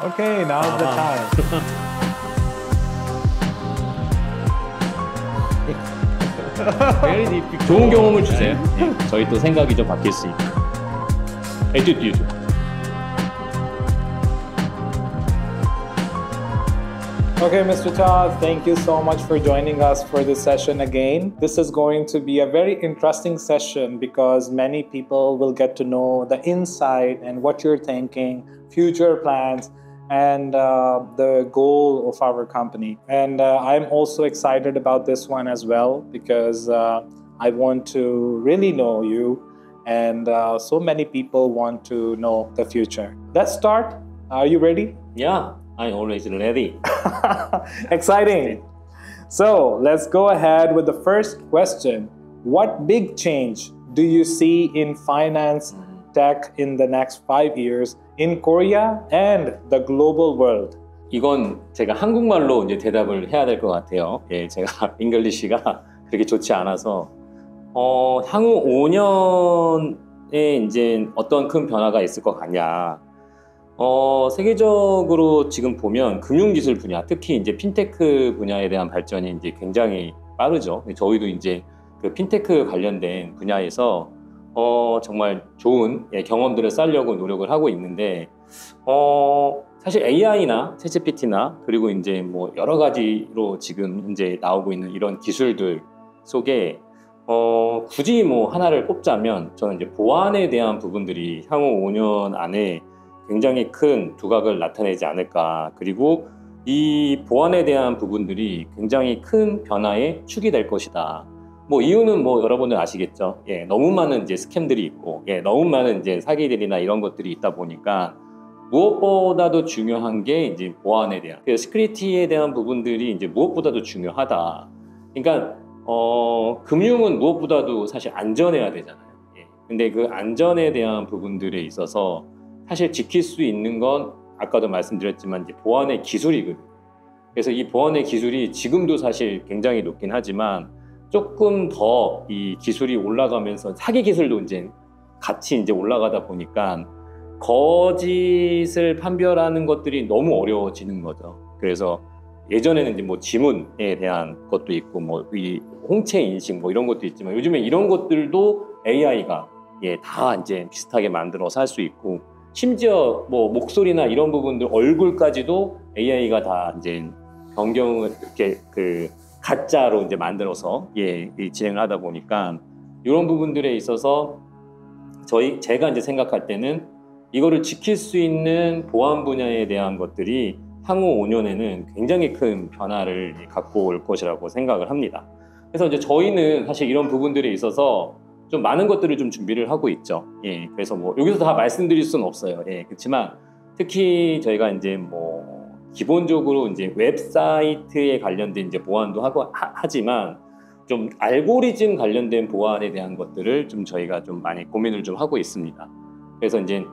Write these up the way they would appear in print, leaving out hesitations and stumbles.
Okay, now's the time. Very difficult. 좋은 경험을 주세요. 예, 저희 또 생각이 좀 바뀔 수 있고. Attitude. Okay, Mr. Todd, thank you so much for joining us for this session again. This is going to be a very interesting session because many people will get to know the inside and what you're thinking, future plans, and the goal of our company. And I'm also excited about this one as well because I want to really know you, and so many people want to know the future. Let's start. Are you ready? Yeah, I'm always ready. Exciting. So let's go ahead with the first question. What big change do you see in finance tech in the next 5 years in Korea and the global world? 이건 제가 한국말로 이제 대답을 해야 될 것 같아요. 예, 제가 잉글리시가 그렇게 좋지 않아서 향후 5년에 이제 어떤 큰 변화가 있을 것 같냐? 세계적으로 지금 보면 금융기술 분야, 특히 이제 핀테크 분야에 대한 발전이 이제 굉장히 빠르죠. 저희도 이제 그 핀테크 관련된 분야에서 정말 좋은 경험들을 쌓으려고 노력을 하고 있는데, 사실 AI나 챗GPT나 그리고 이제 뭐 여러 가지로 지금 이제 나오고 있는 이런 기술들 속에 굳이 뭐 하나를 꼽자면 저는 이제 보안에 대한 부분들이 향후 5년 안에 굉장히 큰 두각을 나타내지 않을까. 그리고 이 보안에 대한 부분들이 굉장히 큰 변화의 축이 될 것이다. 뭐 이유는 뭐 여러분들 아시겠죠. 예, 너무 많은 이제 스캠들이 있고, 예, 너무 많은 이제 사기들이나 이런 것들이 있다 보니까 무엇보다도 중요한 게 이제 보안에 대한, 그 시큐리티에 대한 부분들이 이제 무엇보다도 중요하다. 그러니까 금융은 무엇보다도 사실 안전해야 되잖아요. 예. 근데 그 안전에 대한 부분들에 있어서 사실 지킬 수 있는 건 아까도 말씀드렸지만 이제 보안의 기술이거든요. 그래서 이 보안의 기술이 지금도 사실 굉장히 높긴 하지만 조금 더 이 기술이 올라가면서 사기 기술도 이제 같이 이제 올라가다 보니까 거짓을 판별하는 것들이 너무 어려워지는 거죠. 그래서 예전에는 이제 뭐 지문에 대한 것도 있고 뭐 이 홍채 인식 뭐 이런 것도 있지만 요즘에 이런 것들도 AI가 다 이제 비슷하게 만들어서 할 수 있고, 심지어 뭐 목소리나 이런 부분들 얼굴까지도 AI가 다 이제 변경을 이렇게 그 가짜로 이제 만들어서 진행을 하다 보니까 이런 부분들에 있어서 제가 이제 생각할 때는 이거를 지킬 수 있는 보안 분야에 대한 것들이 향후 5년에는 굉장히 큰 변화를 갖고 올 것이라고 생각을 합니다. 그래서 이제 저희는 사실 이런 부분들에 있어서 좀 많은 것들을 좀 준비를 하고 있죠. 예, 그래서 뭐 여기서 다 말씀드릴 수는 없어요. 예, 그렇지만 특히 저희가 이제 뭐 기본적으로 이제 웹사이트에 관련된 이제 보안도 하지만 좀 알고리즘 관련된 보안에 대한 것들을 좀 저희가 좀 많이 고민을 좀 하고 있습니다. 그래서 이제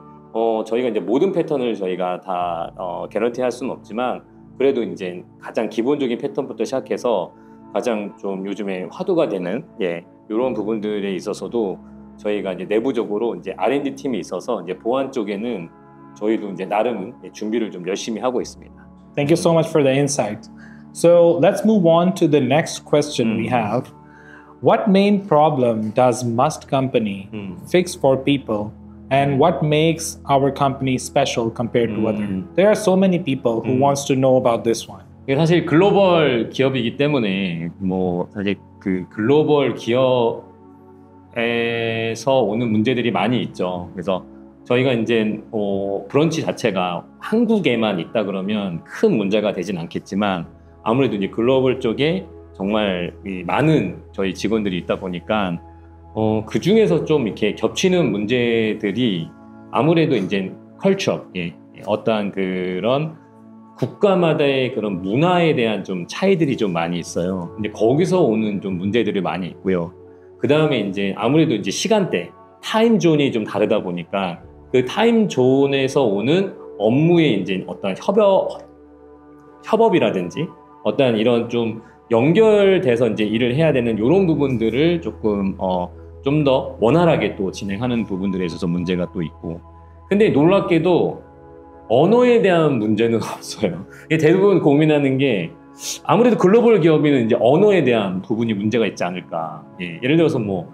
저희가 이제 모든 패턴을 저희가 다 개런티 할 수는 없지만 그래도 이제 가장 기본적인 패턴부터 시작해서 가장 좀 요즘에 화두가 되는 이런 부분들에 있어서도 저희가 이제 내부적으로 이제 R&D 팀이 있어서 이제 보안 쪽에는 저희도 이제 나름 준비를 좀 열심히 하고 있습니다. Thank you so much for the insight. So let's move on to the next question we have. What main problem does Must Company fix for people, and what makes our company special compared to others? There are so many people who wants to know about this one. 사실 글로벌 기업이기 때문에 뭐 사실 그 글로벌 기업에서 오는 문제들이 많이 있죠. 그래서 저희가 이제 브런치 자체가 한국에만 있다 그러면 큰 문제가 되진 않겠지만 아무래도 이제 글로벌 쪽에 정말 많은 저희 직원들이 있다 보니까 그 중에서 좀 이렇게 겹치는 문제들이 아무래도 이제 컬처, 어떠한 그런 국가마다의 그런 문화에 대한 좀 차이들이 좀 많이 있어요. 근데 거기서 오는 좀 문제들이 많이 있고요. 그 다음에 이제 아무래도 이제 시간대, 타임존이 좀 다르다 보니까 그 타임존에서 오는 업무의 이제 어떤 협업이라든지 어떤 이런 좀 연결돼서 이제 일을 해야 되는 이런 부분들을 조금 좀 더 원활하게 또 진행하는 부분들에 있어서 문제가 또 있고. 근데 놀랍게도 언어에 대한 문제는 없어요. 대부분 고민하는 게 아무래도 글로벌 기업에는 이제 언어에 대한 부분이 문제가 있지 않을까. 예를 들어서 뭐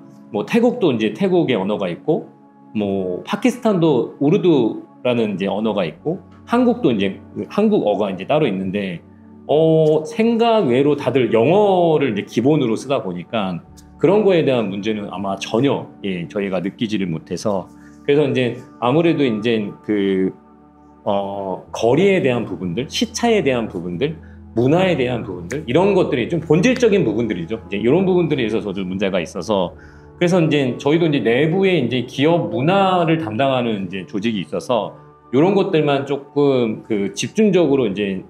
태국도 이제 태국의 언어가 있고, 뭐 파키스탄도 우르두라는 이제 언어가 있고, 한국도 이제 한국어가 이제 따로 있는데, 생각 외로 다들 영어를 이제 기본으로 쓰다 보니까 그런 거에 대한 문제는 아마 전혀 저희가 느끼지를 못해서, 그래서 이제 아무래도 이제 거리에 대한 부분들, 시차에 대한 부분들, 문화에 대한 부분들, 이런 것들이 좀 본질적인 부분들이죠. 이제 이런 부분들에 있어서 좀 문제가 있어서, 그래서 이제 저희도 이제 내부에 이제 기업 문화를 담당하는 이제 조직이 있어서 이런 것들만 조금 집중적으로 이제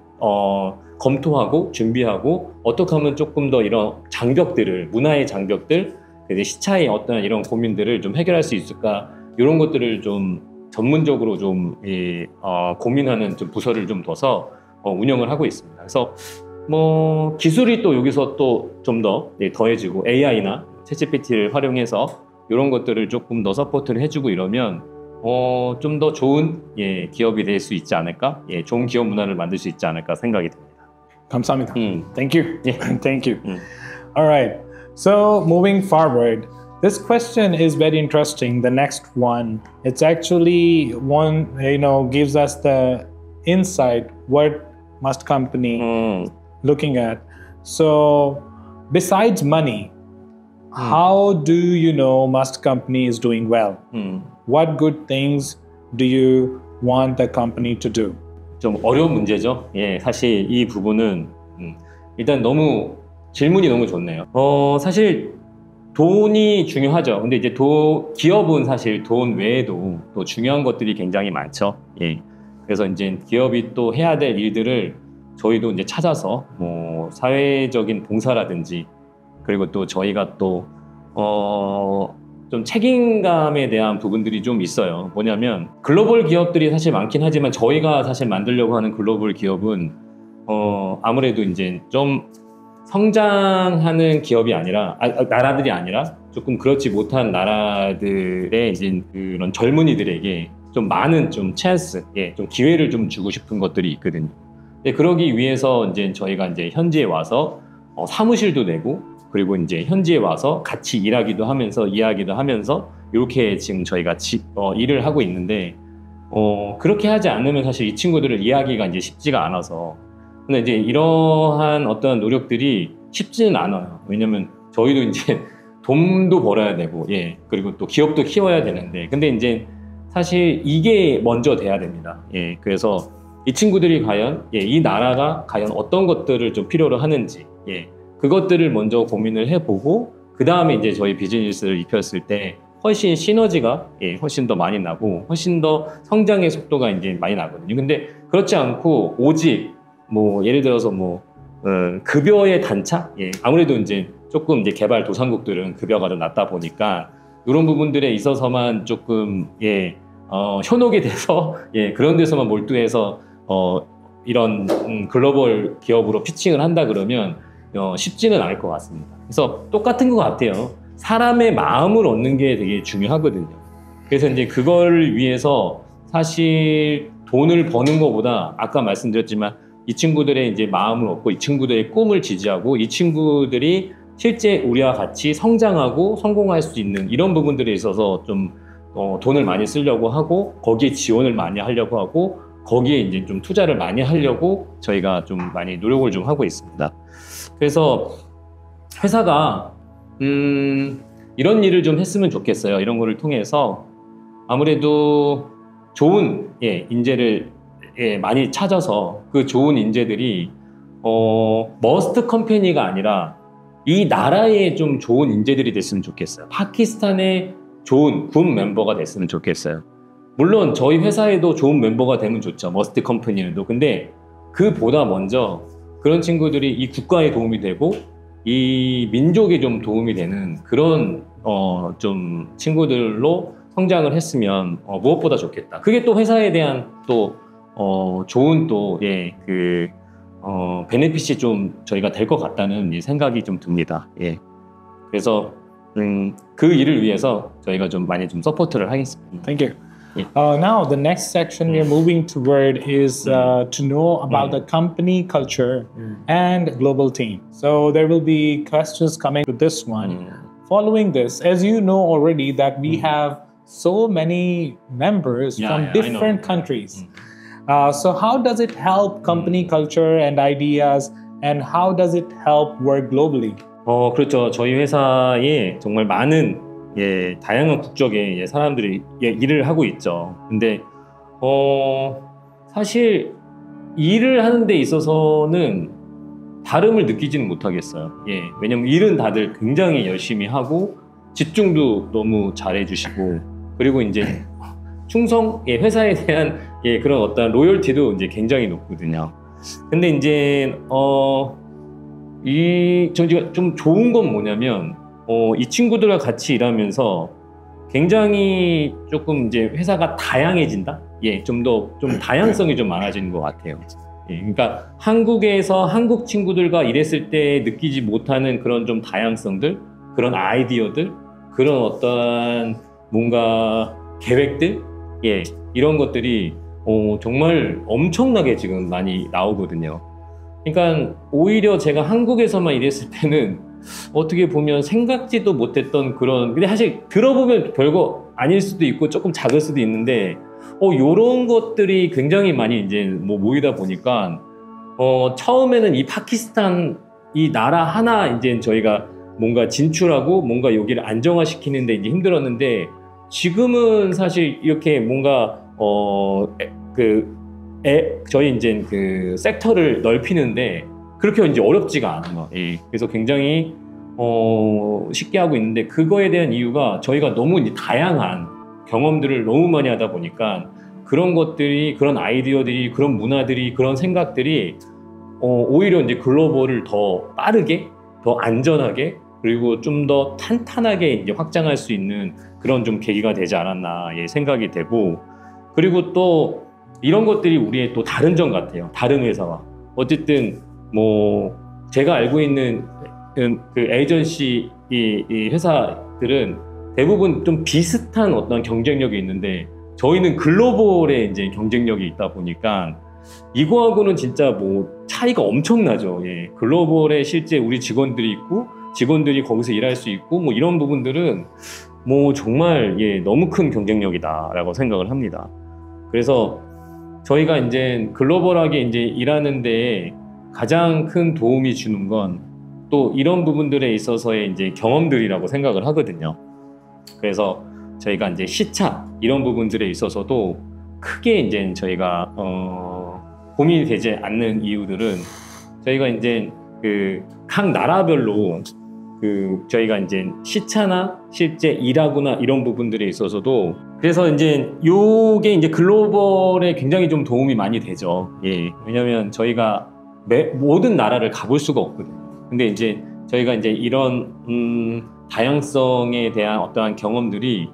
검토하고 준비하고 어떻게 하면 조금 더 이런 장벽들을, 문화의 장벽들, 시차의 어떤 이런 고민들을 좀 해결할 수 있을까, 이런 것들을 좀 전문적으로 좀 고민하는 좀 부서를 좀 둬서 운영을 하고 있습니다. 그래서 뭐 기술이 또 여기서 또 좀 더 더해지고 AI나 챗GPT를 활용해서 이런 것들을 조금 더 서포트를 해주고 이러면 좀 더 좋은 기업이 될 수 있지 않을까, 좋은 기업 문화를 만들 수 있지 않을까 생각이 듭니다. 감사합니다. Thank you. Thank you. All right. So moving forward, this question is very interesting. The next one, it's actually one, gives us the insight what must company looking at. So besides money, how do you know must company is doing well? What good things do you want the company to do? 좀 어려운 문제죠. 사실 이 부분은 일단 너무 질문이 너무 좋네요. 사실 돈이 중요하죠. 근데 이제 기업은 사실 돈 외에도 또 중요한 것들이 굉장히 많죠. 그래서 이제 기업이 또 해야 될 일들을 저희도 이제 찾아서 뭐 사회적인 봉사라든지, 그리고 또 저희가 또 좀 책임감에 대한 부분들이 좀 있어요. 뭐냐면 글로벌 기업들이 사실 많긴 하지만 저희가 사실 만들려고 하는 글로벌 기업은 아무래도 이제 좀 성장하는 기업이 아니라 나라들이 아니라 조금 그렇지 못한 나라들의 이제 그런 젊은이들에게 좀 많은 좀 찬스, 좀 기회를 좀 주고 싶은 것들이 있거든요. 그러기 위해서 이제 저희가 이제 현지에 와서 사무실도 내고, 그리고 이제 현지에 와서 같이 일하기도 하면서 이야기도 하면서 이렇게 지금 저희가 일을 하고 있는데, 그렇게 하지 않으면 사실 이 친구들을 이해하기가 이제 쉽지가 않아서. 근데 이제 이러한 어떤 노력들이 쉽지는 않아요. 왜냐면 저희도 이제 돈도 벌어야 되고, 그리고 또 기업도 키워야 되는데, 근데 이제 사실 이게 먼저 돼야 됩니다. 그래서 이 친구들이 과연, 이 나라가 과연 어떤 것들을 좀 필요로 하는지, 그것들을 먼저 고민을 해보고, 그 다음에 이제 저희 비즈니스를 입혔을 때 훨씬 시너지가 훨씬 더 많이 나고, 훨씬 더 성장의 속도가 이제 많이 나거든요. 근데 그렇지 않고 오직 뭐 예를 들어서 뭐 급여의 단차, 아무래도 이제 조금 이제 개발 도상국들은 급여가 좀 낮다 보니까 이런 부분들에 있어서만 조금 현혹이 돼서 그런 데서만 몰두해서 이런 글로벌 기업으로 피칭을 한다 그러면 쉽지는 않을 것 같습니다. 그래서 똑같은 것 같아요. 사람의 마음을 얻는 게 되게 중요하거든요. 그래서 이제 그걸 위해서 사실 돈을 버는 것보다 아까 말씀드렸지만 이 친구들의 이제 마음을 얻고, 이 친구들의 꿈을 지지하고, 이 친구들이 실제 우리와 같이 성장하고 성공할 수 있는 이런 부분들에 있어서 좀 돈을 많이 쓰려고 하고, 거기에 지원을 많이 하려고 하고, 거기에 이제 좀 투자를 많이 하려고 저희가 좀 많이 노력을 좀 하고 있습니다. 그래서 회사가 이런 일을 좀 했으면 좋겠어요. 이런 거를 통해서 아무래도 좋은 인재를 많이 찾아서 그 좋은 인재들이 머스트 컴퍼니가 아니라 이 나라에 좀 좋은 인재들이 됐으면 좋겠어요. 파키스탄에 좋은 굿 멤버가 됐으면 좋겠어요. 물론 저희 회사에도 좋은 멤버가 되면 좋죠. 머스트 컴퍼니에도. 근데 그보다 먼저 그런 친구들이 이 국가에 도움이 되고 이 민족에 좀 도움이 되는 그런 좀 친구들로 성장을 했으면 무엇보다 좋겠다. 그게 또 회사에 대한 또 좋은 또 베네핏이 좀 저희가 될 것 같다는 생각이 좀 듭니다. 그래서 그 일을 위해서 저희가 좀 많이 좀 서포트를 하겠습니다. Thank you. Now, the next section we are moving toward is to know about the company culture and global team. So there will be questions coming to this one. Following this, as you know already that we have so many members from different countries. So how does it help company culture and ideas, and how does it help work globally? 그렇죠. 저희 회사에 정말 많은 다양한 국적의 사람들이 일을 하고 있죠. 근데 사실 일을 하는 데 있어서는 다름을 느끼지는 못하겠어요. 왜냐면 일은 다들 굉장히 열심히 하고 집중도 너무 잘해주시고, 그리고 이제 충성, 회사에 대한 그런 어떤 로열티도 이제 굉장히 높거든요. 근데 이제 저희가 좀 좋은 건 뭐냐면 이 친구들과 같이 일하면서 굉장히 조금 이제 회사가 다양해진다. 좀 다양성이 좀 많아지는 것 같아요. 그러니까 한국에서 한국 친구들과 일했을 때 느끼지 못하는 그런 좀 다양성들, 그런 아이디어들, 그런 어떤 뭔가 계획들, 이런 것들이 정말 엄청나게 지금 많이 나오거든요. 그러니까 오히려 제가 한국에서만 일했을 때는 어떻게 보면 생각지도 못했던 그런, 근데 사실 들어보면 별거 아닐 수도 있고 조금 작을 수도 있는데 요런 것들이 굉장히 많이 이제 모이다 보니까 처음에는 이 파키스탄 이 나라 하나 이제 저희가 뭔가 진출하고 뭔가 여기를 안정화시키는데 이제 힘들었는데, 지금은 사실 이렇게 뭔가 저희 이제 그 섹터를 넓히는데 그렇게 이제 어렵지가 않아요. 그래서 굉장히 쉽게 하고 있는데, 그거에 대한 이유가 저희가 너무 이제 다양한 경험들을 너무 많이 하다 보니까 그런 것들이, 그런 아이디어들이, 그런 문화들이, 그런 생각들이 오히려 이제 글로벌을 더 빠르게, 더 안전하게, 그리고 좀 더 탄탄하게 이제 확장할 수 있는 그런 좀 계기가 되지 않았나 생각이 되고, 그리고 또 이런 것들이 우리의 또 다른 점 같아요. 다른 회사와. 어쨌든 제가 알고 있는 그 에이전시 이 회사들은 대부분 좀 비슷한 어떤 경쟁력이 있는데, 저희는 글로벌의 이제 경쟁력이 있다 보니까 이거하고는 진짜 차이가 엄청나죠. 글로벌에 실제 우리 직원들이 있고 직원들이 거기서 일할 수 있고 이런 부분들은 정말 너무 큰 경쟁력이다라고 생각을 합니다. 그래서 저희가 이제 글로벌하게 이제 일하는데 가장 큰 도움이 주는 건 또 이런 부분들에 있어서의 이제 경험들이라고 생각을 하거든요. 그래서 저희가 이제 시차 이런 부분들에 있어서도 크게 이제 저희가 고민이 되지 않는 이유들은, 저희가 이제 각 나라별로 저희가 이제 시차나 실제 일하거나 이런 부분들에 있어서도, 그래서 이제 요게 이제 글로벌에 굉장히 좀 도움이 많이 되죠. 왜냐면 저희가 모든 나라를 가볼 수가 없거든요. 근데 이제 저희가 이제 이런 다양성에 대한 어떠한 경험들이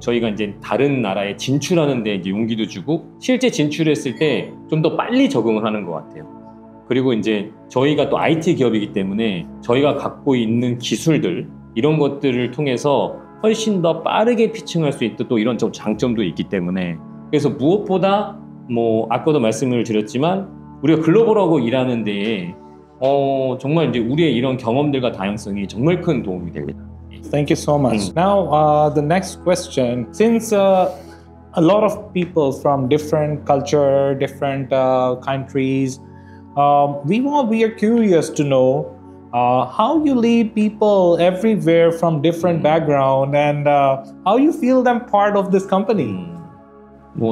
저희가 이제 다른 나라에 진출하는 데 이제 용기도 주고, 실제 진출했을 때 좀 더 빨리 적응을 하는 것 같아요. 그리고 이제 저희가 또 IT 기업이기 때문에 저희가 갖고 있는 기술들, 이런 것들을 통해서 훨씬 더 빠르게 피칭할 수 있는 또 이런 장점도 있기 때문에, 그래서 무엇보다 아까도 말씀을 드렸지만 우리가 글로벌하고 일하는 데에 정말 이제 우리의 이런 경험들과 다양성이 정말 큰 도움이 됩니다. Thank you so much. Now, the next question. Since a lot of people from different culture, different countries, we are curious to know how you lead people everywhere from different background, and how you feel them part of this company.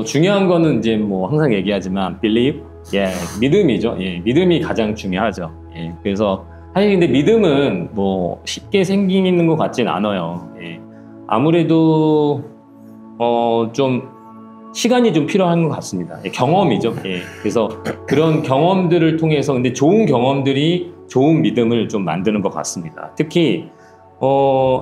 중요한 거는 이제 항상 얘기하지만 believe, 믿음이죠. 믿음이 가장 중요하죠. 그래서 사실 근데 믿음은 쉽게 생기는 것 같진 않아요. 아무래도 좀 시간이 좀 필요한 것 같습니다. 경험이죠. 그래서 그런 경험들을 통해서, 근데 좋은 경험들이 좋은 믿음을 좀 만드는 것 같습니다. 특히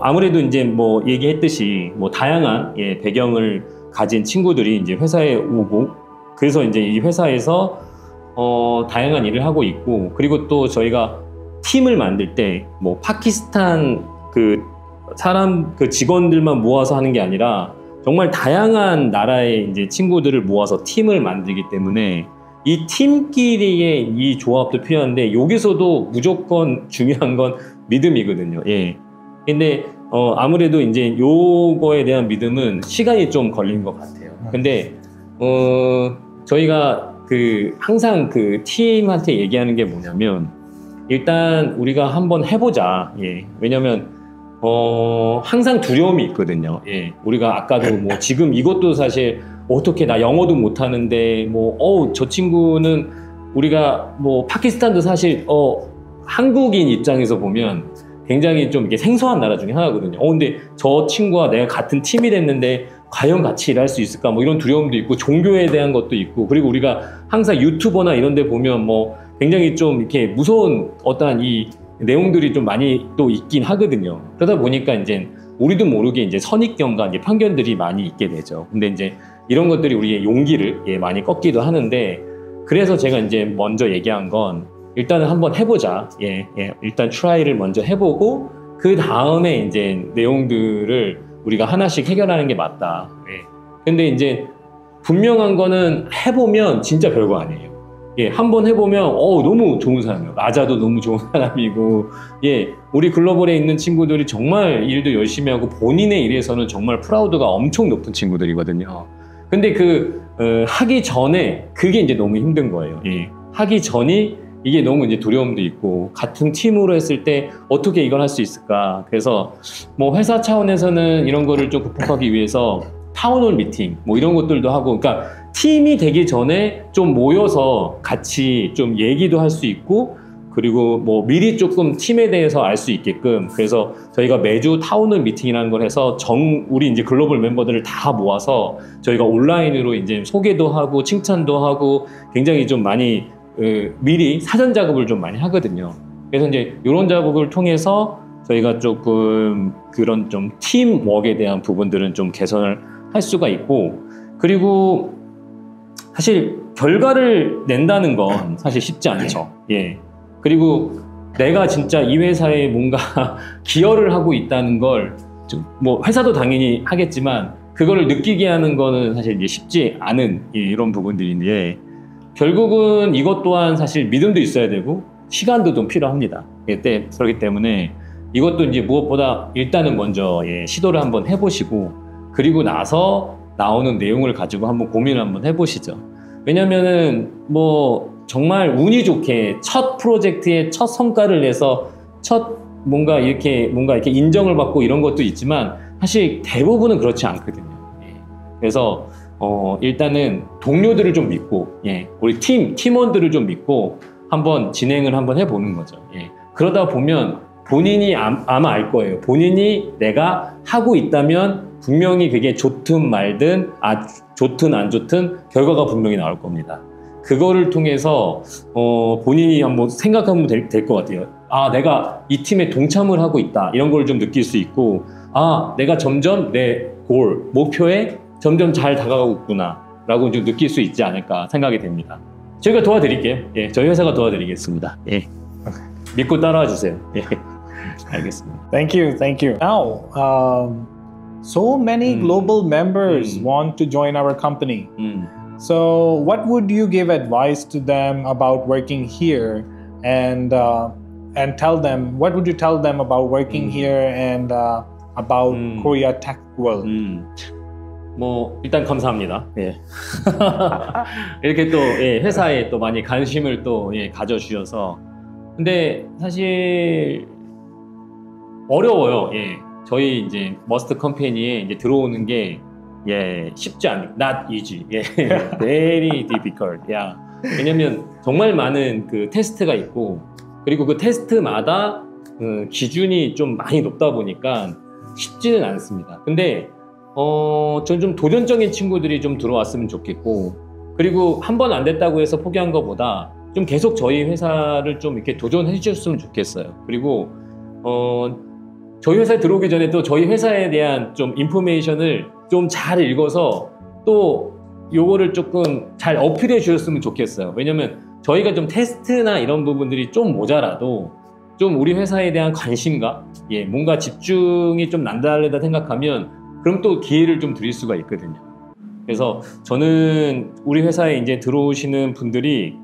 아무래도 이제 얘기했듯이 다양한 배경을 가진 친구들이 이제 회사에 오고, 그래서 이제 이 회사에서 다양한 일을 하고 있고, 그리고 또 저희가 팀을 만들 때 파키스탄 직원들만 모아서 하는 게 아니라 정말 다양한 나라의 이제 친구들을 모아서 팀을 만들기 때문에 이 팀끼리의 이 조합도 필요한데 여기서도 무조건 중요한 건 믿음이거든요. 예. 근데 아무래도 이제 요거에 대한 믿음은 시간이 좀 걸린 것 같아요. 근데 저희가 항상 그 팀한테 얘기하는 게 뭐냐면 일단 우리가 한번 해보자. 예. 왜냐면 항상 두려움이 있거든요. 예. 우리가 아까도 뭐 지금 이것도 사실 어떻게 나 영어도 못하는데 저 친구는 우리가 뭐 파키스탄도 사실 한국인 입장에서 보면 굉장히 좀 이게 생소한 나라 중에 하나거든요. 근데 저 친구와 내가 같은 팀이 됐는데 과연 같이 일할 수 있을까? 뭐 이런 두려움도 있고 종교에 대한 것도 있고 그리고 우리가 항상 유튜버나 이런 데 보면 뭐 굉장히 좀 이렇게 무서운 어떠한 이 내용들이 좀 많이 또 있긴 하거든요. 그러다 보니까 이제 우리도 모르게 이제 선입견과 이제 편견들이 많이 있게 되죠. 근데 이제 이런 것들이 우리의 용기를 많이 꺾기도 하는데 그래서 제가 이제 먼저 얘기한 건 일단은 한번 해보자. 일단 트라이를 먼저 해보고 그 다음에 이제 내용들을 우리가 하나씩 해결하는 게 맞다. 근데 이제 분명한 거는 해보면 진짜 별거 아니에요. 한번 해보면 너무 좋은 사람이에요. 라자도 너무 좋은 사람이고 우리 글로벌에 있는 친구들이 정말 일도 열심히 하고 본인의 일에서는 정말 프라우드가 엄청 높은 친구들이거든요. 근데 하기 전에 그게 이제 너무 힘든 거예요. 하기 전이 이게 너무 이제 두려움도 있고 같은 팀으로 했을 때 어떻게 이걸 할 수 있을까. 그래서 뭐 회사 차원에서는 이런 거를 좀 극복하기 위해서 타운홀 미팅 뭐 이런 것들도 하고 그러니까 팀이 되기 전에 좀 모여서 같이 좀 얘기도 할 수 있고 그리고 뭐 미리 조금 팀에 대해서 알 수 있게끔 그래서 저희가 매주 타운홀 미팅이라는 걸 해서 우리 이제 글로벌 멤버들을 다 모아서 저희가 온라인으로 이제 소개도 하고 칭찬도 하고 굉장히 좀 많이 미리 사전 작업을 좀 많이 하거든요. 그래서 이제 이런 작업을 통해서 저희가 조금 그런 좀 팀워크에 대한 부분들은 좀 개선을 할 수가 있고 그리고 사실 결과를 낸다는 건 사실 쉽지 않죠. 그리고 내가 진짜 이 회사에 뭔가 기여를 하고 있다는 걸 뭐 회사도 당연히 하겠지만 그거를 느끼게 하는 거는 사실 이제 쉽지 않은 이런 부분들인데 결국은 이것 또한 사실 믿음도 있어야 되고 시간도 좀 필요합니다. 그렇기 때문에 이것도 이제 무엇보다 일단은 먼저 시도를 한번 해보시고 그리고 나서 나오는 내용을 가지고 한번 고민을 한번 해보시죠. 왜냐면은 뭐 정말 운이 좋게 첫 프로젝트에 첫 성과를 내서 뭔가 이렇게 인정을 받고 이런 것도 있지만 사실 대부분은 그렇지 않거든요. 그래서 일단은 동료들을 좀 믿고 우리 팀원들을 좀 믿고 한번 진행을 한번 해보는 거죠. 그러다 보면 본인이 아마 알 거예요. 본인이 내가 하고 있다면 분명히 그게 좋든 말든 좋든 안 좋든 결과가 분명히 나올 겁니다. 그거를 통해서 본인이 한번 생각하면 될 것 같아요. 내가 이 팀에 동참을 하고 있다 이런 걸 좀 느낄 수 있고 내가 점점 내 목표에 점점 잘 다가가고 있구나 라고 좀 느낄 수 있지 않을까 생각이 됩니다. 저희가 도와드릴게요. 저희 회사가 도와드리겠습니다. 믿고 따라와 주세요. 알겠습니다. Thank you. Now, so many global members want to join our company. So what would you give advice to them about working here and tell them, what would you tell them about working here and about Korea Tech World? 뭐 일단 감사합니다. 이렇게 또 회사에 또 많이 관심을 또 가져주셔서 근데 사실 어려워요. 저희 이제 머스트 컴퍼니에 이제 들어오는 게 쉽지 않아요. Not easy. Very difficult. 왜냐면 정말 많은 그 테스트가 있고 그리고 그 테스트마다 기준이 좀 많이 높다 보니까 쉽지는 않습니다. 근데 전 좀 도전적인 친구들이 좀 들어왔으면 좋겠고 그리고 한 번 안 됐다고 해서 포기한 것보다 좀 계속 저희 회사를 좀 이렇게 도전해 주셨으면 좋겠어요. 그리고 저희 회사에 들어오기 전에 또 저희 회사에 대한 좀 인포메이션을 좀 잘 읽어서 또 요거를 조금 잘 어필해 주셨으면 좋겠어요. 왜냐면 저희가 좀 테스트나 이런 부분들이 좀 모자라도 좀 우리 회사에 대한 관심과 뭔가 집중이 좀 난다르다 생각하면 그럼 또 기회를 좀 드릴 수가 있거든요. 그래서 저는 우리 회사에 이제 들어오시는 분들이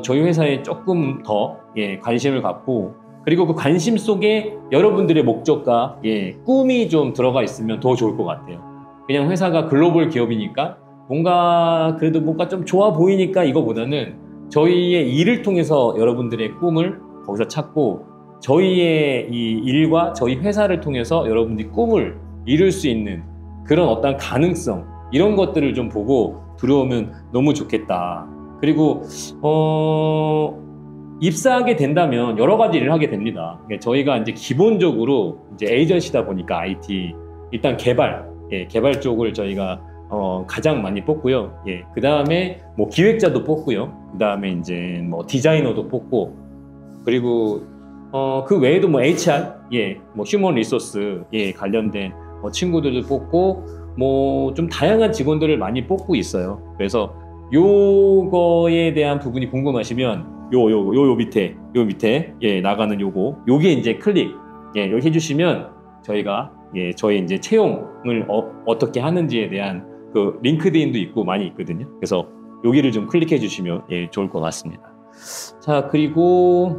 저희 회사에 조금 더 관심을 갖고 그리고 그 관심 속에 여러분들의 목적과 꿈이 좀 들어가 있으면 더 좋을 것 같아요. 그냥 회사가 글로벌 기업이니까 그래도 뭔가 좀 좋아 보이니까 이거보다는 저희의 일을 통해서 여러분들의 꿈을 거기서 찾고 저희의 이 일과 저희 회사를 통해서 여러분들이 꿈을 이룰 수 있는 그런 어떤 가능성 이런 것들을 좀 보고 들어오면 너무 좋겠다. 그리고 입사하게 된다면 여러 가지 일을 하게 됩니다. 저희가 이제 기본적으로 이제 에이전시다 보니까 IT 일단 개발 쪽을 저희가 가장 많이 뽑고요. 그 다음에 뭐 기획자도 뽑고요. 그 다음에 이제 뭐 디자이너도 뽑고 그리고 그 외에도 뭐 HR, 뭐 휴먼 리소스 관련된 친구들도 뽑고 뭐 좀 다양한 직원들을 많이 뽑고 있어요. 그래서 요거에 대한 부분이 궁금하시면 요 밑에 나가는 요게 이제 클릭 여기 해주시면 저희가 저희 이제 채용을 어떻게 하는지에 대한 그 링크드인도 있고 많이 있거든요. 그래서 여기를 좀 클릭해 주시면 좋을 것 같습니다. 자, 그리고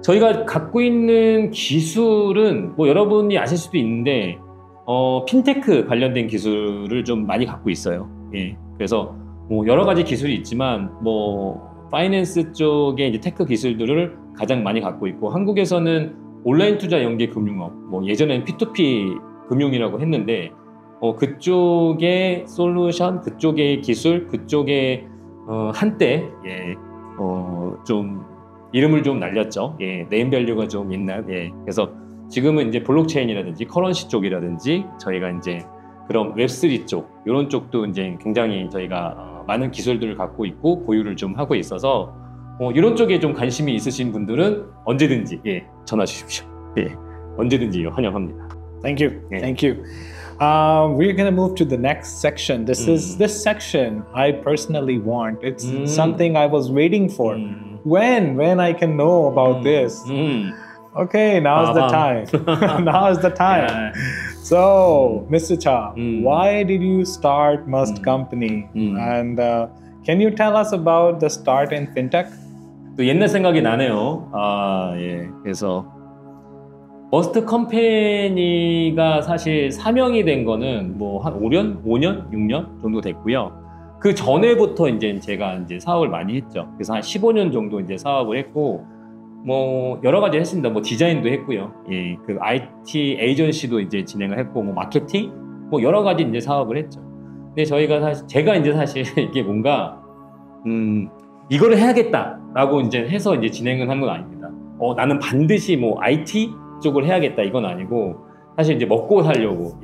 저희가 갖고 있는 기술은 뭐 여러분이 아실 수도 있는데 핀테크 관련된 기술을 좀 많이 갖고 있어요. 그래서 뭐 여러 가지 기술이 있지만 뭐 파이낸스 쪽의 이제 테크 기술들을 가장 많이 갖고 있고 한국에서는 온라인 투자 연계 금융업, 뭐 예전에는 P2P 금융이라고 했는데 그쪽의 솔루션, 그쪽의 기술, 그쪽의 한때 좀 이름을 좀 날렸죠. 네임밸류가 좀 있는. 그래서 지금은 이제 블록체인이라든지 커런시 쪽이라든지 저희가 이제 그런 웹3 쪽 이런 쪽도 이제 굉장히 저희가 많은 기술들을 갖고 있고 보유를 좀 하고 있어서 이런 쪽에 좀 관심이 있으신 분들은 언제든지 전화 주십시오. 언제든지 환영합니다. Thank you. Thank you. We're gonna move to the next section. This section I personally want. It's something I was waiting for. When I can know about this? Okay, now's the time. Now's the time. Yeah. So, Mr. Cha, why did you start Must Company? And can you tell us about the start in fintech? 또 옛날 생각이 나네요. 그래서 머스트 컴퍼니가 사실 사명이 된 거는 뭐 한 5년, 6년 정도 됐고요. 그 전에부터 이제 제가 이제 사업을 많이 했죠. 그래서 한 15년 정도 이제 사업을 했고, 뭐 여러 가지 했습니다. 뭐 디자인도 했고요. 그 IT 에이전시도 이제 진행을 했고, 뭐 마케팅, 뭐 여러 가지 이제 사업을 했죠. 근데 제가 이제 사실 이게 뭔가 이거를 해야겠다라고 이제 해서 이제 진행을 한 건 아닙니다. 나는 반드시 뭐 IT 쪽을 해야겠다 이건 아니고 사실 이제 먹고 살려고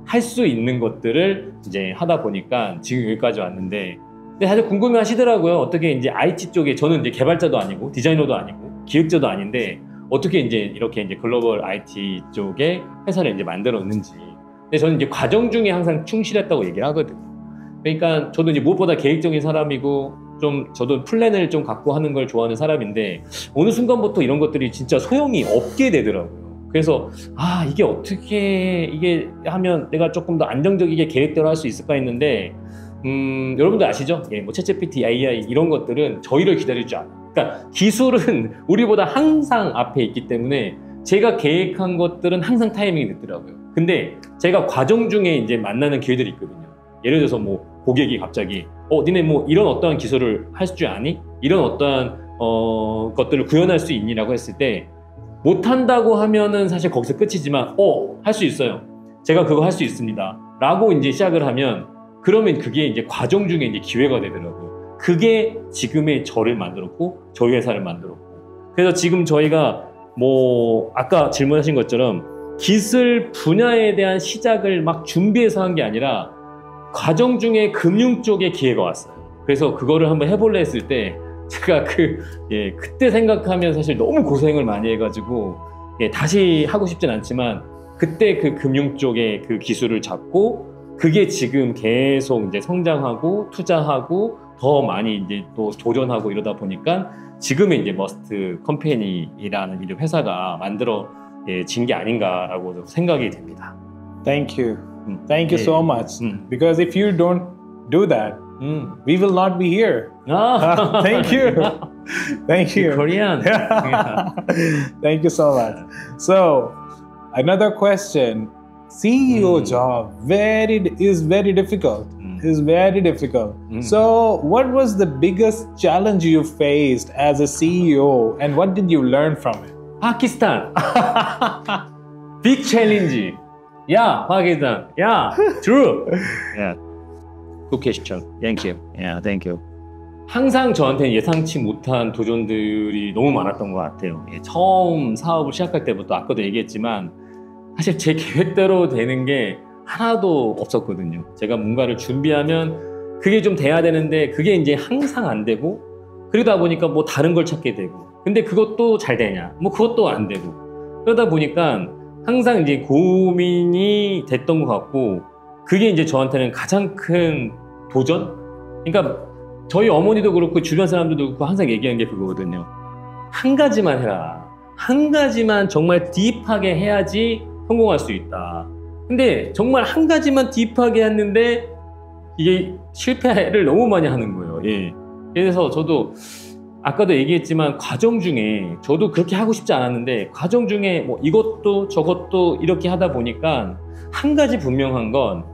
할 수 있는 것들을 이제 하다 보니까 지금 여기까지 왔는데 근데 다들 궁금해 하시더라고요. 어떻게 이제 IT 쪽에 저는 이제 개발자도 아니고 디자이너도 아니고 기획자도 아닌데 어떻게 이제 이렇게 이제 글로벌 IT 쪽에 회사를 이제 만들었는지. 근데 저는 이제 과정 중에 항상 충실했다고 얘기를 하거든요. 그러니까 저도 이제 무엇보다 계획적인 사람이고 좀 저도 플랜을 좀 갖고 하는 걸 좋아하는 사람인데 어느 순간부터 이런 것들이 진짜 소용이 없게 되더라고요. 그래서 이게 어떻게 이게 하면 내가 조금 더 안정적이게 계획대로 할 수 있을까 했는데 여러분들 아시죠? 뭐 챗GPT, AI 이런 것들은 저희를 기다리지 않아요. 그러니까 기술은 우리보다 항상 앞에 있기 때문에 제가 계획한 것들은 항상 타이밍이 늦더라고요. 근데 제가 과정 중에 이제 만나는 기회들이 있거든요. 예를 들어서 뭐 고객이 갑자기 니네 뭐 이런 어떠한 기술을 할 줄 아니? 이런 어떠한 것들을 구현할 수 있니? 라고 했을 때 못한다고 하면은 사실 거기서 끝이지만 할 수 있어요. 제가 그거 할 수 있습니다. 라고 이제 시작을 하면 그러면 그게 이제 과정 중에 이제 기회가 되더라고요. 그게 지금의 저를 만들었고 저희 회사를 만들었고 그래서 지금 저희가 뭐 아까 질문하신 것처럼 기술 분야에 대한 시작을 막 준비해서 한 게 아니라 과정 중에 금융 쪽에 기회가 왔어요. 그래서 그거를 한번 해볼래 했을 때 제가 그때 생각하면 사실 너무 고생을 많이 해가지고 다시 하고 싶진 않지만 그때 그 금융 쪽의 그 기술을 잡고 그게 지금 계속 이제 성장하고 투자하고 더 많이 이제 또 도전하고 이러다 보니까 지금의 이제 머스트 컴퍼니라는 이 회사가 만들어진 게 아닌가라고 생각이 됩니다. Thank you. Thank you so much. Because if you don't do that, we will not be here. Thank you. Thank you. Korean. Thank you so much. So, another question. CEO job is very difficult. Is very difficult. So, what was the biggest challenge you faced as a CEO, and what did you learn from it? Pakistan. Big challenge. Yeah, Pakistan. Yeah, true. Yeah. Good question. Thank you. Yeah, thank you. 항상 저한테는 예상치 못한 도전들이 너무 많았던 것 같아요. 처음 사업을 시작할 때부터 아까도 얘기했지만 사실 제 계획대로 되는 게 하나도 없었거든요. 제가 뭔가를 준비하면 그게 좀 돼야 되는데 그게 이제 항상 안 되고 그러다 보니까 뭐 다른 걸 찾게 되고 근데 그것도 잘 되냐? 뭐 그것도 안 되고 그러다 보니까 항상 이제 고민이 됐던 것 같고 그게 이제 저한테는 가장 큰 도전? 그러니까 저희 어머니도 그렇고 주변 사람들도 그렇고 항상 얘기하는 게 그거거든요. 한 가지만 해라. 한 가지만 정말 딥하게 해야지 성공할 수 있다. 근데 정말 한 가지만 딥하게 했는데 이게 실패를 너무 많이 하는 거예요. 예. 그래서 저도 아까도 얘기했지만 과정 중에 저도 그렇게 하고 싶지 않았는데 과정 중에 뭐 이것도 저것도 이렇게 하다 보니까 한 가지 분명한 건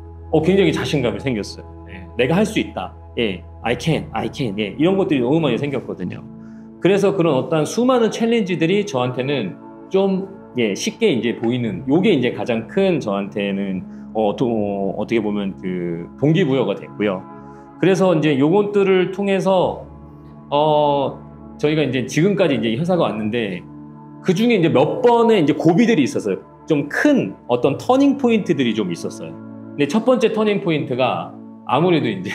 굉장히 자신감이 생겼어요. 예. 내가 할 수 있다. 예. I can. 예. 이런 것들이 너무 많이 생겼거든요. 그래서 그런 어떤 수많은 챌린지들이 저한테는 좀 쉽게 이제 보이는 요게 이제 가장 큰 저한테는 어떻게 보면 그 동기부여가 됐고요. 그래서 이제 요것들을 통해서 저희가 이제 지금까지 이제 회사가 왔는데 그 중에 이제 몇 번의 이제 고비들이 있었어요. 좀 큰 어떤 터닝 포인트들이 좀 있었어요. 근데 첫 번째 터닝 포인트가 아무래도 이제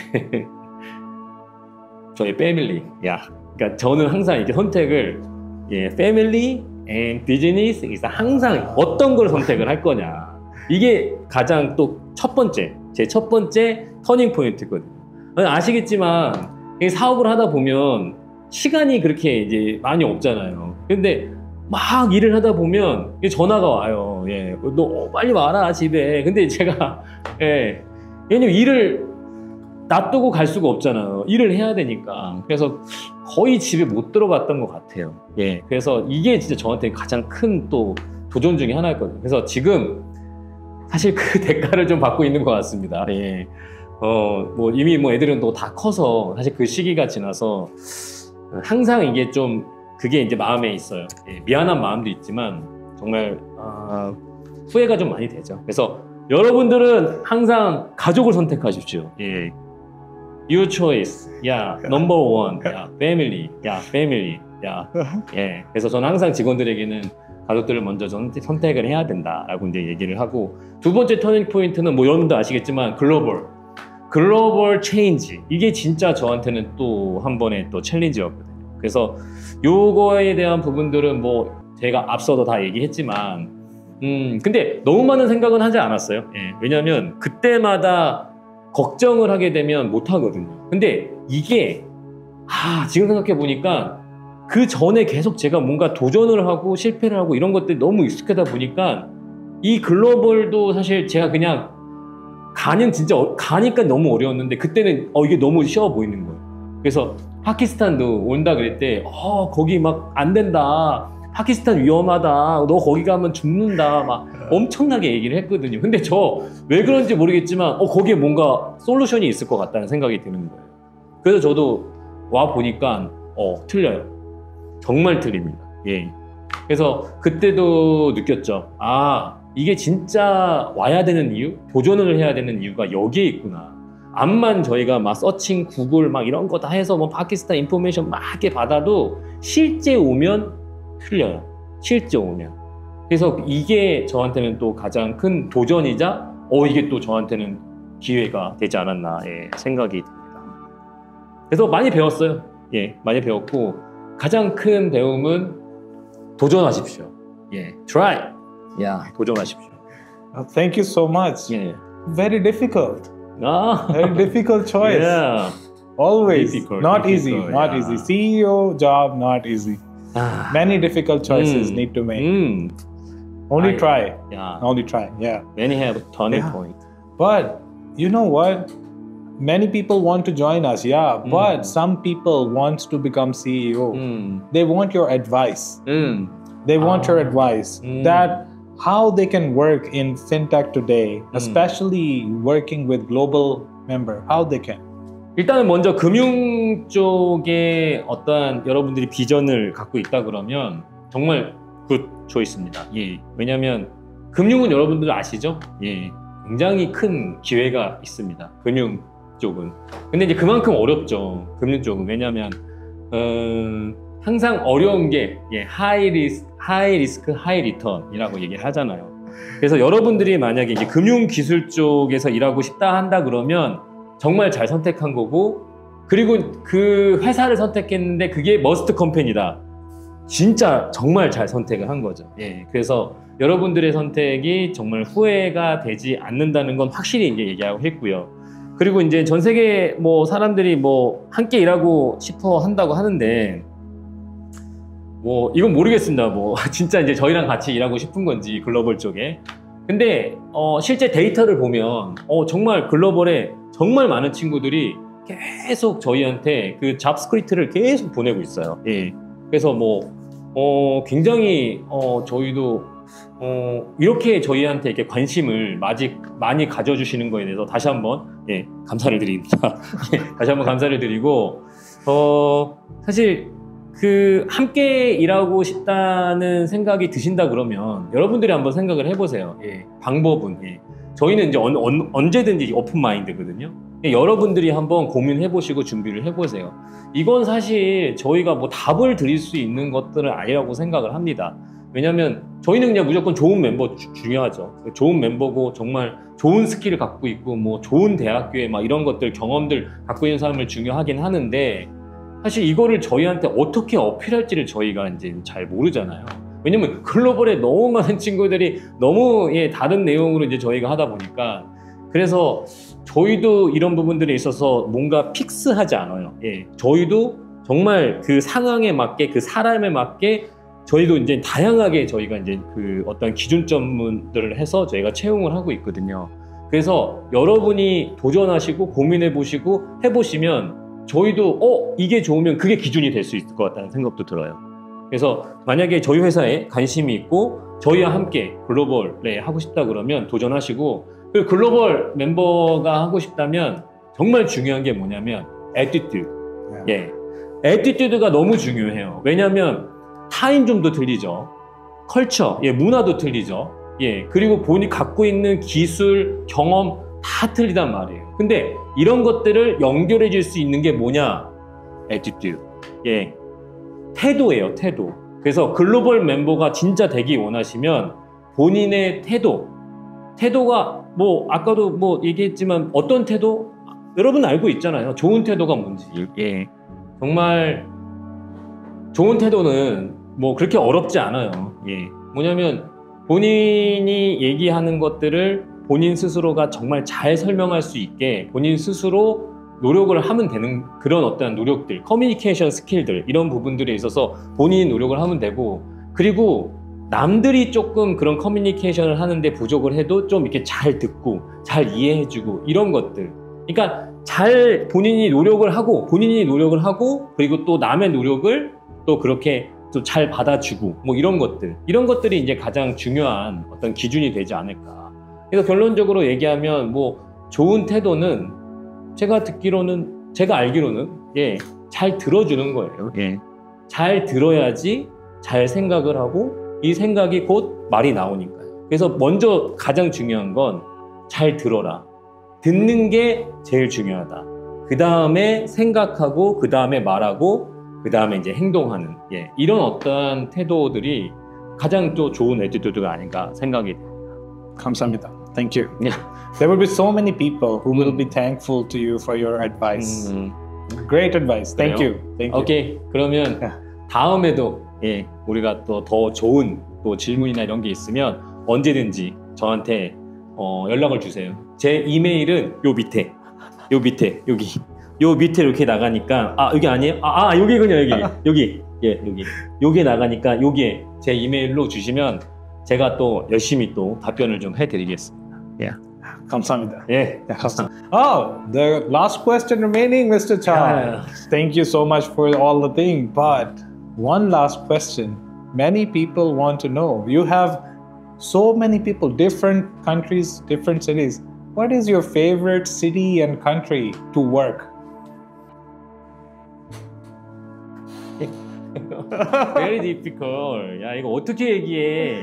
저희 패밀리. 그러니까 저는 항상 이렇게 선택을 패밀리 and business 항상 어떤 걸 선택을 할 거냐. 이게 가장 또 제 첫 번째 터닝 포인트거든요. 아시겠지만 사업을 하다 보면 시간이 그렇게 이제 많이 없잖아요. 근데 막 일을 하다 보면 전화가 와요. 너 빨리 와라 집에. 근데 제가 왜냐면 일을 놔두고 갈 수가 없잖아요. 일을 해야 되니까. 그래서 거의 집에 못 들어갔던 것 같아요. 그래서 이게 진짜 저한테 가장 큰 또 도전 중에 하나였거든요. 그래서 지금 사실 그 대가를 좀 받고 있는 것 같습니다. 뭐 이미 뭐 애들은 또 다 커서 사실 그 시기가 지나서 항상 이게 좀 그게 이제 마음에 있어요. 미안한 마음도 있지만 정말 후회가 좀 많이 되죠. 그래서 여러분들은 항상 가족을 선택하십시오. Your choice. Number one. Family. Family. 그래서 저는 항상 직원들에게는 가족들을 먼저 선택을 해야 된다라고 이제 얘기를 하고 두 번째 터닝 포인트는 뭐 여러분도 아시겠지만 글로벌 체인지. 이게 진짜 저한테는 또 한 번의 또 챌린지였거든요. 그래서 요거에 대한 부분들은 뭐 제가 앞서도 다 얘기했지만 근데 너무 많은 생각은 하지 않았어요. 왜냐하면 그때마다 걱정을 하게 되면 못 하거든요. 근데 이게 지금 생각해 보니까 그 전에 계속 제가 뭔가 도전을 하고 실패를 하고 이런 것들이 너무 익숙하다 보니까 이 글로벌도 사실 제가 그냥 가니까 너무 어려웠는데 그때는 이게 너무 쉬워 보이는 거예요. 그래서 파키스탄도 온다 그럴 때 거기 막 안 된다. 파키스탄 위험하다. 너 거기 가면 죽는다. 막 엄청나게 얘기를 했거든요. 근데 저 왜 그런지 모르겠지만 거기에 뭔가 솔루션이 있을 것 같다는 생각이 드는 거예요. 그래서 저도 와 보니까 틀려요. 정말 틀립니다. 그래서 그때도 느꼈죠. 이게 진짜 와야 되는 이유? 도전을 해야 되는 이유가 여기에 있구나. 암만 저희가 막 서칭, 구글 막 이런 거 다 해서 뭐 파키스탄 인포메이션 막 이렇게 받아도 실제 오면 틀려요. 실제 오면. 그래서 이게 저한테는 또 가장 큰 도전이자 이게 또 저한테는 기회가 되지 않았나 생각이 듭니다. 그래서 많이 배웠어요. 많이 배웠고 가장 큰 배움은 도전하십시오. try. 도전하십시오. Thank you so much. Very difficult. Very difficult choice. Always. Not easy. Not easy. CEO job, not easy. Many difficult choices need to make. Only try. Only try. Many have turning point. But you know what? Many people want to join us, yeah. But some people want to become CEO. They want your advice. They want your advice that how they can work in fintech today, especially working with global member, how they can. 일단은 먼저 금융 쪽에 어떠한 여러분들이 비전을 갖고 있다 그러면 정말 굿 초이스입니다. 예. 왜냐하면 금융은 여러분들 아시죠? 예. 굉장히 큰 기회가 있습니다. 금융 쪽은. 근데 이제 그만큼 어렵죠. 금융 쪽은. 왜냐하면 항상 어려운 게 하이 리스크, 하이 리턴이라고 얘기를 하잖아요. 그래서 여러분들이 만약에 이제 금융 기술 쪽에서 일하고 싶다 한다 그러면 정말 잘 선택한 거고, 그리고 그 회사를 선택했는데 그게 머스트 컴퍼니다. 진짜 정말 잘 선택을 한 거죠. 예. 그래서 여러분들의 선택이 정말 후회가 되지 않는다는 건 확실히 이제 얘기하고 했고요. 그리고 이제 전 세계 뭐 사람들이 뭐 함께 일하고 싶어 한다고 하는데, 뭐 이건 모르겠습니다. 뭐 진짜 이제 저희랑 같이 일하고 싶은 건지 글로벌 쪽에. 근데 실제 데이터를 보면 정말 글로벌에 정말 많은 친구들이 계속 저희한테 그 잡스크립트를 계속 보내고 있어요. 예. 그래서 뭐 굉장히 저희도 이렇게 저희한테 이렇게 관심을 많이 가져주시는 거에 대해서 다시 한번 감사를 드립니다. 다시 한번 감사를 드리고, 사실 그 함께 일하고 싶다는 생각이 드신다 그러면 여러분들이 한번 생각을 해보세요. 방법은 저희는 이제 언제든지 오픈 마인드거든요. 여러분들이 한번 고민해 보시고 준비를 해보세요. 이건 사실 저희가 뭐 답을 드릴 수 있는 것들은 아니라고 생각을 합니다. 왜냐면 저희는 그냥 무조건 좋은 멤버 중요하죠. 좋은 멤버고 정말 좋은 스킬을 갖고 있고 뭐 좋은 대학교에 막 이런 것들 경험들 갖고 있는 사람을 중요하긴 하는데, 사실 이거를 저희한테 어떻게 어필할지를 저희가 이제 잘 모르잖아요. 왜냐면 글로벌에 너무 많은 친구들이 너무 다른 내용으로 이제 저희가 하다 보니까, 그래서 저희도 이런 부분들에 있어서 뭔가 픽스하지 않아요. 저희도 정말 그 상황에 맞게, 그 사람에 맞게 저희도 이제 다양하게 저희가 이제 그 어떤 기준점들을 해서 저희가 채용을 하고 있거든요. 그래서 여러분이 도전하시고 고민해 보시고 해보시면 저희도 이게 좋으면 그게 기준이 될 수 있을 것 같다는 생각도 들어요. 그래서 만약에 저희 회사에 관심이 있고 저희와 함께 글로벌에 하고 싶다 그러면 도전하시고, 그리고 글로벌 멤버가 하고 싶다면 정말 중요한 게 뭐냐면 애티튜드. 애티튜드가 너무 중요해요. 왜냐하면 타임좀도 틀리죠. 컬처, 문화도 틀리죠. 그리고 본인이 갖고 있는 기술, 경험 다 틀리단 말이에요. 근데 이런 것들을 연결해 줄 수 있는 게 뭐냐? 애티튜드. 태도예요, 태도. 그래서 글로벌 멤버가 진짜 되기 원하시면 본인의 태도가 뭐 아까도 뭐 얘기했지만 어떤 태도? 여러분 알고 있잖아요. 좋은 태도가 뭔지. 정말 좋은 태도는 뭐 그렇게 어렵지 않아요. 뭐냐면 본인이 얘기하는 것들을 본인 스스로가 정말 잘 설명할 수 있게 본인 스스로 노력을 하면 되는 그런 어떤 노력들, 커뮤니케이션 스킬들, 이런 부분들에 있어서 본인이 노력을 하면 되고, 그리고 남들이 조금 그런 커뮤니케이션을 하는데 부족을 해도 좀 이렇게 잘 듣고 잘 이해해주고 이런 것들. 그러니까 잘 본인이 노력을 하고 그리고 또 남의 노력을 또 그렇게 또 잘 받아주고 뭐 이런 것들이 이제 가장 중요한 어떤 기준이 되지 않을까. 그래서 결론적으로 얘기하면 뭐 좋은 태도는 제가 알기로는 잘 들어주는 거예요. 잘 들어야지 잘 생각을 하고 이 생각이 곧 말이 나오니까요. 그래서 먼저 가장 중요한 건 잘 들어라. 듣는 게 제일 중요하다. 그 다음에 생각하고, 그 다음에 말하고, 그 다음에 이제 행동하는 이런 어떤 태도들이 가장 또 좋은 애티튜드가 아닌가 생각이 됩니다. 감사합니다. Thank you. There will be so many people who will be thankful to you for your advice. Great advice. Thank you. 오케이. 그러면 다음에도 우리가 또 더 좋은 또 질문이나 이런 게 있으면 언제든지 저한테 연락을 주세요. 제 이메일은 요 밑에 이렇게 나가니까 여기 아니에요? 여기군요. 여기 나가니까 여기에 제 이메일로 주시면 제가 또 열심히 또 답변을 좀 해드리겠습니다. 감사합니다. 예. Yeah, 감사합니다. Oh, the last question remaining, Mr. Cha. Yeah. Thank you so much for all the thing. But one last question. Many people want to know. You have so many people, different countries, different cities. What is your favorite city and country to work? Very difficult. 야, 이거 어떻게 얘기해?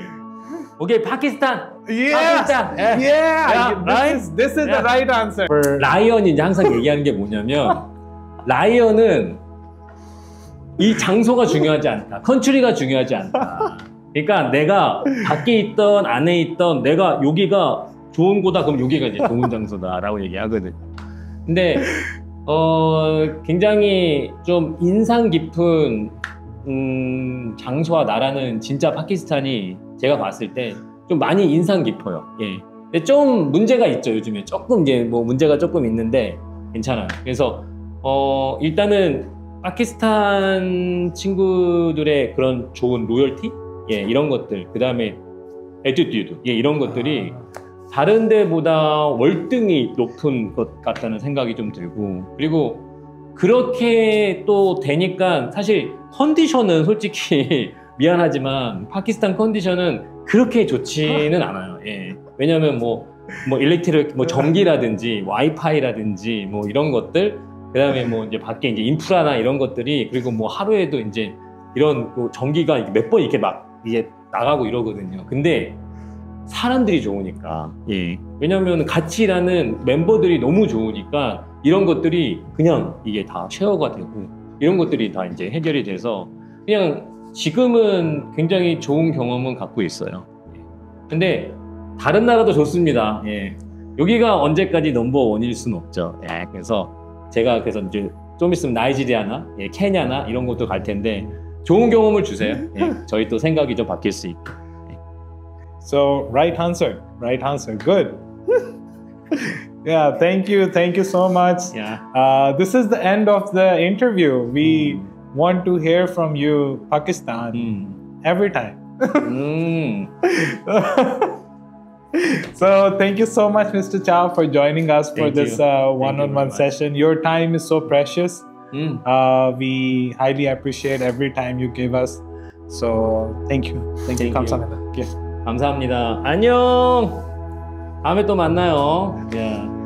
오케이, 파키스탄. Yeah, 파키스탄. yeah. right? This is the right answer. 라이언이 이제 항상 얘기하는 게 뭐냐면 라이언은 이 장소가 중요하지 않다. 컨트리가 중요하지 않다. 그러니까 내가 밖에 있던 안에 있던 내가 여기가 좋은 곳이다 그럼 여기가 이제 좋은 장소다라고 얘기하거든. 근데 굉장히 좀 인상 깊은 장소와 나라는 진짜 파키스탄이 제가 봤을 때 좀 많이 인상 깊어요. 예. 근데 좀 문제가 있죠. 요즘에 조금 이제 뭐 문제가 조금 있는데 괜찮아요. 그래서 일단은 파키스탄 친구들의 그런 좋은 로열티, 예, 이런 것들, 그 다음에 애티튜드, 예, 이런 것들이 다른 데보다 월등히 높은 것 같다는 생각이 좀 들고, 그리고 그렇게 또 되니까 사실 컨디션은 솔직히 미안하지만 파키스탄 컨디션은 그렇게 좋지는 않아요. 예. 왜냐면 뭐 일렉트릭, 뭐 전기라든지 와이파이라든지 뭐 이런 것들, 그 다음에 뭐 이제 밖에 이제 인프라나 이런 것들이, 그리고 뭐 하루에도 이제 이런 뭐 전기가 몇 번 이렇게 막 이제 나가고 이러거든요. 근데 사람들이 좋으니까, 예. 왜냐면 같이 일하는 멤버들이 너무 좋으니까 이런 것들이 그냥 이게 다 쉐어가 되고 이런 것들이 다 이제 해결이 돼서 그냥 지금은 굉장히 좋은 경험은 갖고 있어요. 근데 다른 나라도 좋습니다. 예. 여기가 언제까지 넘버원일 수는 없죠. 예. 그래서 제가 그래서 이제 좀 있으면 나이지리아나, 예, 케냐나 이런 것도 갈 텐데 좋은 경험을 주세요. 예. 저희 또 생각이 좀 바뀔 수 있게. So right answer, good. Yeah, thank you so much. Yeah. This is the end of the interview. We want to hear from you, Pakistan, every time. So thank you so much, Mr. Chow, for joining us for this one-on-one session. Your time is so precious. We highly appreciate every time you give us. So thank you. Thank you. 감사합니다. 감사합니다. 안녕. 다음에 또 만나요. Yeah.